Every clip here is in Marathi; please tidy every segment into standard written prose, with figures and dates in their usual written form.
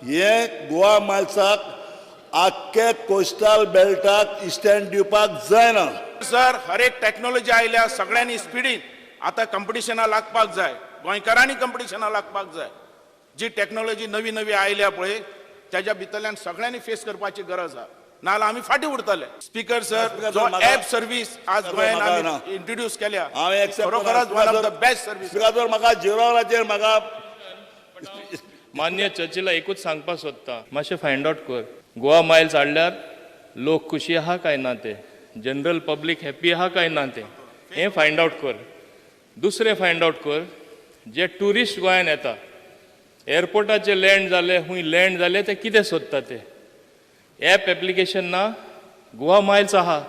हे गोवा मायल्साक आख्खे कोस्टल बेल्टाक इस्टँड दिवपाक जायना. सर हर एक टेक्नॉलॉजी आयल्या सगळ्यांनी स्पिडीन आता कंपिटिशनाक लागपाक जाय. गोंयकारांनी कंपिटिशनाक लागपाक जाय. जी टेक्नॉलॉजी नवी नवी आयल्या पळय त्याच्या भितरल्यान सगळ्यांनी फेस करपाची गरज आहा. नाल्यार आमी फाटीं उरतले. स्पीकर सर जो ॲप सर्व्हिस आज गोंयान आमी इंट्रोड्यूस केल्या खरोखरच one of the best service. Speaker म्हाका जिरोलाचेर म्हाका मान्य चर्चीला एकूच सांगपाक सोदता, मातशें फायंड आउट कर. गोवा मायल्स हाडल्यार लोक खुशी आहा काय ना ते, जनरल पब्लीक हॅप्पी आहा काय ना ते, हें फायंड आउट कर. दुसरें फायंड आउट कर, जे ट्युरिस्ट गोंयान येता, एअरपोर्टाचेर लँड जाले, खूंय लँड जाले, ते कितें सोदता ते. ॲप एप्लिकेशन ना, गोवा मायल्स आहा,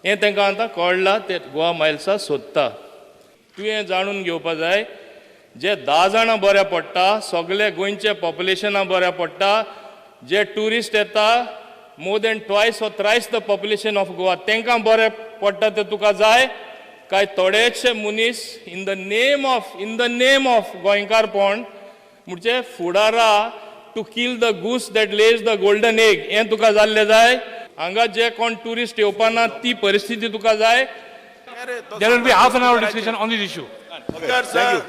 हें तांकां आतां कळलां, ते गोवा मायल्सा सोदता. तुवें जाणून घेवपा जाय, जे 10 जाणां बऱ्या पडटा, सगळे गोंयचे पॉप्युलेशना बऱ्या पडटा. जे ट्युरिस्ट येता, more than twice or thrice the population of Goa, तांकां बरें पडटा ते तुका जाय काय थोडेशे मनीस इन द नेम ऑफ गोंयकारपण म्हणजे फुडारा to kill the goose that lays the golden egg, हें तुका जाल्लें जाय. हांगा जे कोण ट्युरिस्ट येवपाना ती परिस्थिती तुका जाय. There will be half an hour discussion on this issue. Sir